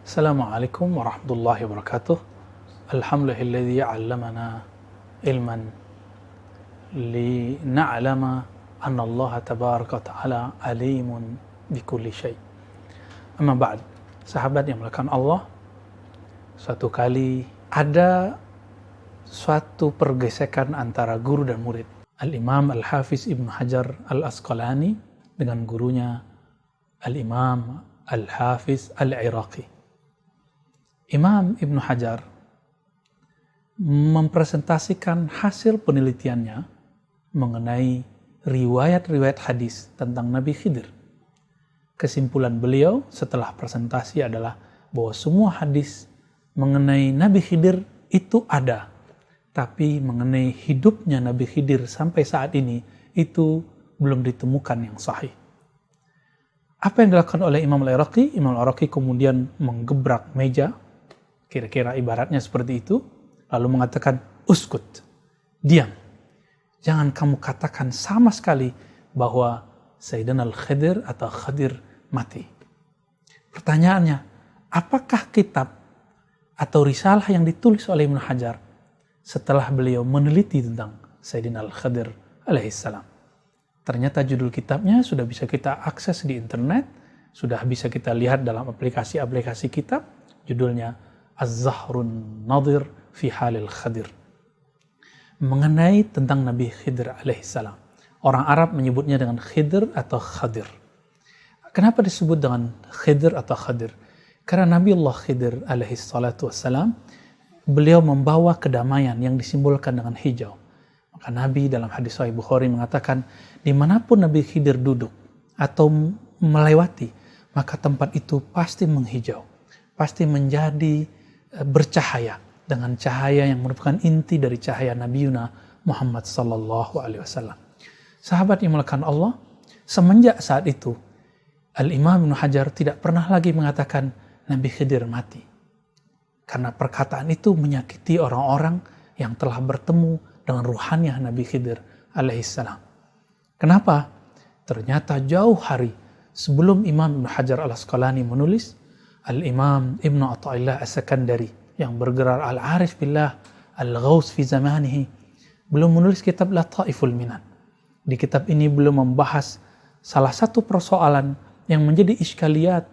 Assalamualaikum warahmatullahi wabarakatuh. Alhamdulillahilladzi 'allamana ilman lina'lama anna Allah tabaraka wa ta'ala alimun bikulli syai'. Amma ba'd. Sahabat yang melakukan Allah, suatu kali ada suatu pergesekan antara guru dan murid. Al-Imam Al-Hafiz Ibnu Hajar Al-Asqalani dengan gurunya Al-Imam Al-Hafiz Al-Iraqi. Imam Ibnu Hajar mempresentasikan hasil penelitiannya mengenai riwayat-riwayat hadis tentang Nabi Khidir. Kesimpulan beliau setelah presentasi adalah bahwa semua hadis mengenai Nabi Khidir itu ada, tapi mengenai hidupnya Nabi Khidir sampai saat ini itu belum ditemukan yang sahih. Apa yang dilakukan oleh Imam Al-Iraqi? Imam Al-Iraqi kemudian menggebrak meja, kira-kira ibaratnya seperti itu, lalu mengatakan, uskut, diam. Jangan kamu katakan sama sekali bahwa Sayyidina Al-Khidir atau Khidir mati. Pertanyaannya, apakah kitab atau risalah yang ditulis oleh Ibnu Hajar setelah beliau meneliti tentang Sayyidina Al-Khidir alaihissalam? Ternyata judul kitabnya sudah bisa kita akses di internet, sudah bisa kita lihat dalam aplikasi-aplikasi kitab, judulnya Az-Zahrun Nadir fi Halil Khidir. Mengenai tentang Nabi Khidir alaihissalam. Orang Arab menyebutnya dengan Khidir atau Khadir. Kenapa disebut dengan Khidir atau Khadir? Karena Nabi Allah Khidir alaihissalam, beliau membawa kedamaian yang disimbolkan dengan hijau. Maka Nabi dalam hadis Sahih Bukhari mengatakan, dimanapun Nabi Khidir duduk atau melewati, maka tempat itu pasti menghijau, pasti menjadi bercahaya dengan cahaya yang merupakan inti dari cahaya Nabi Muhammad sallallahu alaihi wasallam. Sahabat yang melakukan Allah, semenjak saat itu Al-Imam Ibnu Hajar tidak pernah lagi mengatakan Nabi Khidir mati. Karena perkataan itu menyakiti orang-orang yang telah bertemu dengan ruhaniah Nabi Khidir alaihissalam. Kenapa? Ternyata jauh hari sebelum Imam Ibnu Hajar Al-Asqalani menulis, Al-Imam Ibnu Athaillah As-Sakandari yang bergelar Al-Arif Billah Al-Ghaus fi zamanihi belum menulis kitab Lataiful Minan. Di kitab ini belum membahas salah satu persoalan yang menjadi iskaliyat,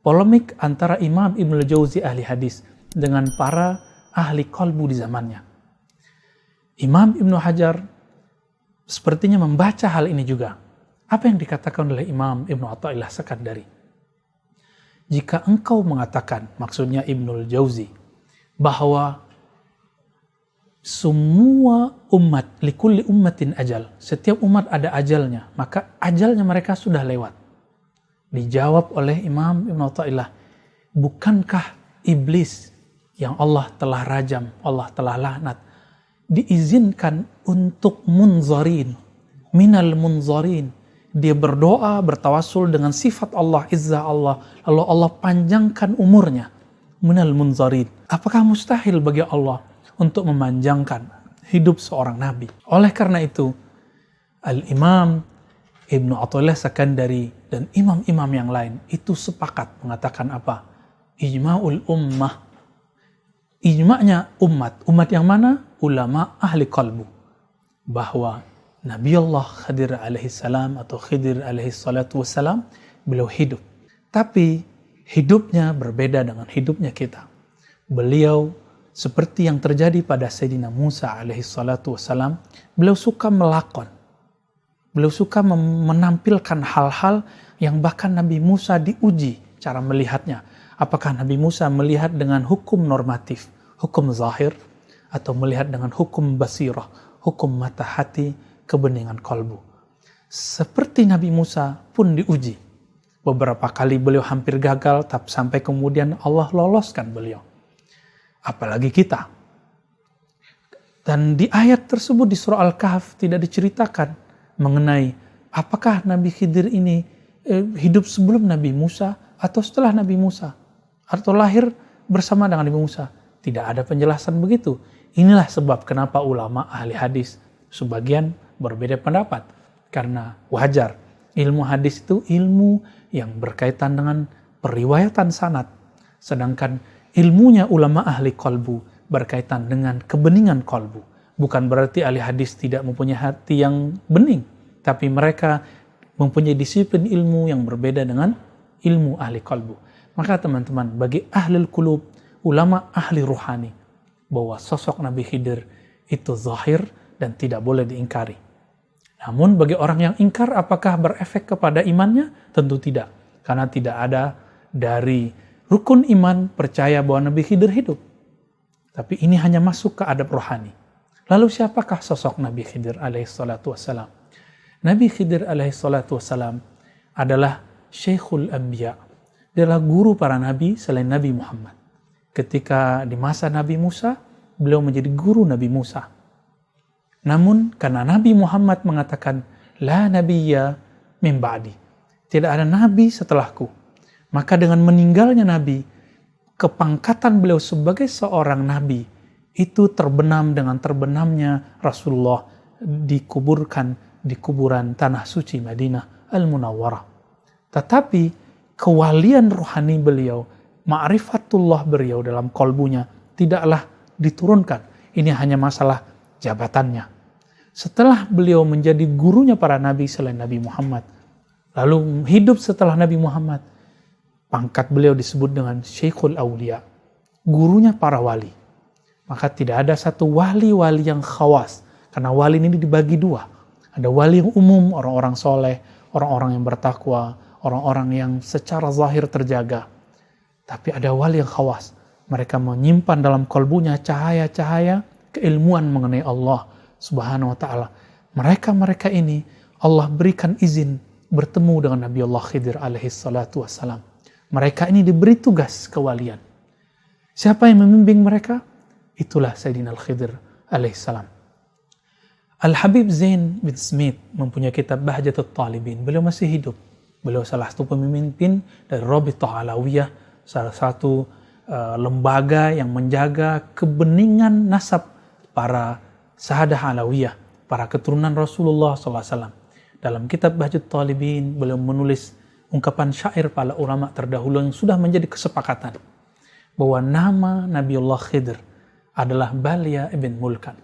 polemik antara Imam Ibnu Jauzi ahli hadis dengan para ahli qalbu di zamannya. Imam Ibnu Hajar sepertinya membaca hal ini juga. Apa yang dikatakan oleh Imam Ibnu Athaillah As-Sakandari? Jika engkau mengatakan, maksudnya Ibnul Jauzi, bahwa semua umat, likulli ummatin ajal, setiap umat ada ajalnya, maka ajalnya mereka sudah lewat. Dijawab oleh Imam Ibnu Athaillah, bukankah iblis yang Allah telah rajam, Allah telah laknat, diizinkan untuk munzarin, minal munzarin. Dia berdoa, bertawasul dengan sifat Allah, izzah Allah, lalu Allah panjangkan umurnya, minal munzarin. Apakah mustahil bagi Allah untuk memanjangkan hidup seorang nabi? Oleh karena itu, Al-Imam Ibnu Athaillah Sakandari dan imam-imam yang lain itu sepakat mengatakan apa? Ijma'ul ummah. Ijma'nya umat yang mana? Ulama ahli qalbu. Bahwa Nabi Allah Khidir alaihissalam atau Khidir alaihissalatu wassalam, beliau hidup. Tapi hidupnya berbeda dengan hidupnya kita. Beliau seperti yang terjadi pada Sayyidina Musa alaihissalatu wassalam, beliau suka melakon. Beliau suka menampilkan hal-hal yang bahkan Nabi Musa diuji cara melihatnya. Apakah Nabi Musa melihat dengan hukum normatif, hukum zahir, atau melihat dengan hukum basirah, hukum mata hati, kebeningan kalbu. Seperti Nabi Musa pun diuji. Beberapa kali beliau hampir gagal, tapi sampai kemudian Allah loloskan beliau. Apalagi kita. Dan di ayat tersebut di surah Al-Kahf tidak diceritakan mengenai apakah Nabi Khidir ini hidup sebelum Nabi Musa atau setelah Nabi Musa, atau lahir bersama dengan Nabi Musa. Tidak ada penjelasan begitu. Inilah sebab kenapa ulama ahli hadis sebagian berbeda pendapat. Karena wajar, ilmu hadis itu ilmu yang berkaitan dengan periwayatan sanad. Sedangkan ilmunya ulama ahli qalbu berkaitan dengan kebeningan qalbu. Bukan berarti ahli hadis tidak mempunyai hati yang bening, tapi mereka mempunyai disiplin ilmu yang berbeda dengan ilmu ahli qalbu. Maka teman-teman, bagi ahli qulub, ulama ahli ruhani, bahwa sosok Nabi Khidir itu zahir dan tidak boleh diingkari. Namun bagi orang yang ingkar, apakah berefek kepada imannya? Tentu tidak. Karena tidak ada dari rukun iman percaya bahwa Nabi Khidir hidup. Tapi ini hanya masuk ke adab rohani. Lalu siapakah sosok Nabi Khidir alaihissalatu wassalam? Nabi Khidir alaihissalatu wassalam adalah Syekhul Anbiya. Dia adalah guru para nabi selain Nabi Muhammad. Ketika di masa Nabi Musa, beliau menjadi guru Nabi Musa. Namun karena Nabi Muhammad mengatakan, La nabiyya min ba'di, tidak ada nabi setelahku, maka dengan meninggalnya nabi, kepangkatan beliau sebagai seorang nabi itu terbenam dengan terbenamnya Rasulullah dikuburkan di kuburan tanah suci Madinah Al-Munawwarah. Tetapi kewalian rohani beliau, ma'rifatullah beliau dalam kolbunya tidaklah diturunkan. Ini hanya masalah jabatannya. Setelah beliau menjadi gurunya para nabi selain Nabi Muhammad, lalu hidup setelah Nabi Muhammad, pangkat beliau disebut dengan Syekhul Aulia, gurunya para wali. Maka tidak ada satu wali-wali yang khawas, karena wali ini dibagi dua. Ada wali yang umum, orang-orang soleh, orang-orang yang bertakwa, orang-orang yang secara zahir terjaga. Tapi ada wali yang khawas, mereka menyimpan dalam kolbunya cahaya-cahaya keilmuan mengenai Allah Subhanahu wa ta'ala. Mereka ini Allah berikan izin bertemu dengan Nabi Allah Khidir alaihi salatu wassalam. Mereka ini diberi tugas kewalian. Siapa yang membimbing mereka? Itulah Sayyidina Al-Khidir alaihi salam. Al-Habib Zain bin Smith mempunyai kitab Bahjatut Talibin. Beliau masih hidup. Beliau salah satu pemimpin dari Rabithah Alawiyah, salah satu lembaga yang menjaga kebeningan nasab para sahadah Alawiyah, para keturunan Rasulullah SAW. Dalam kitab Bahjatut Talibin, beliau menulis ungkapan syair para ulama terdahulu yang sudah menjadi kesepakatan bahwa nama Nabiullah Khidir adalah Balia ibn Mulkan.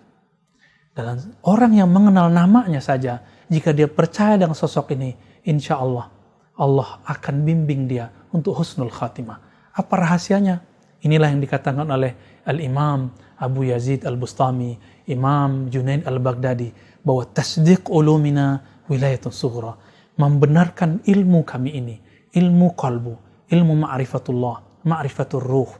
Dan orang yang mengenal namanya saja, jika dia percaya dengan sosok ini, insya Allah, Allah akan bimbing dia untuk husnul khatimah. Apa rahasianya? Inilah yang dikatakan oleh Al-Imam Abu Yazid Al-Bustami, Imam Junaid Al-Baghdadi, bahwa tasdiq ulumina wilayatun sughra, membenarkan ilmu kami ini, ilmu qalbu, ilmu ma'rifatullah, ma'rifatul ruh,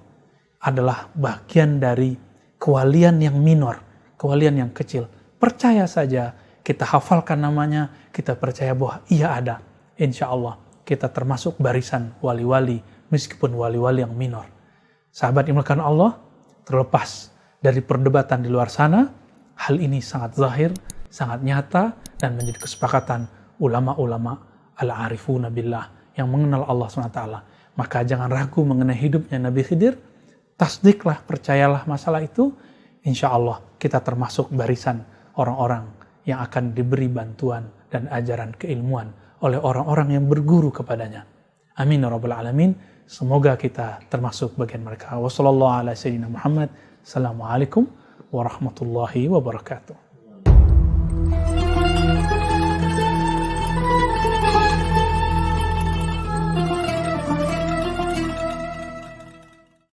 adalah bagian dari kewalian yang minor, kewalian yang kecil. Percaya saja, kita hafalkan namanya, kita percaya bahwa ia ada. Insya Allah kita termasuk barisan wali-wali, meskipun wali-wali yang minor. Sahabat dimulakan Allah, terlepas dari perdebatan di luar sana, hal ini sangat zahir, sangat nyata, dan menjadi kesepakatan ulama-ulama al-arifuna billah yang mengenal Allah SWT. Maka jangan ragu mengenai hidupnya Nabi Khidir, tasdiklah, percayalah masalah itu, insya Allah kita termasuk barisan orang-orang yang akan diberi bantuan dan ajaran keilmuan oleh orang-orang yang berguru kepadanya. Amin ya rabbal alamin. Semoga kita termasuk bagian mereka. Wassallallahu ala sayyidina Muhammad. Assalamualaikum warahmatullahi wabarakatuh.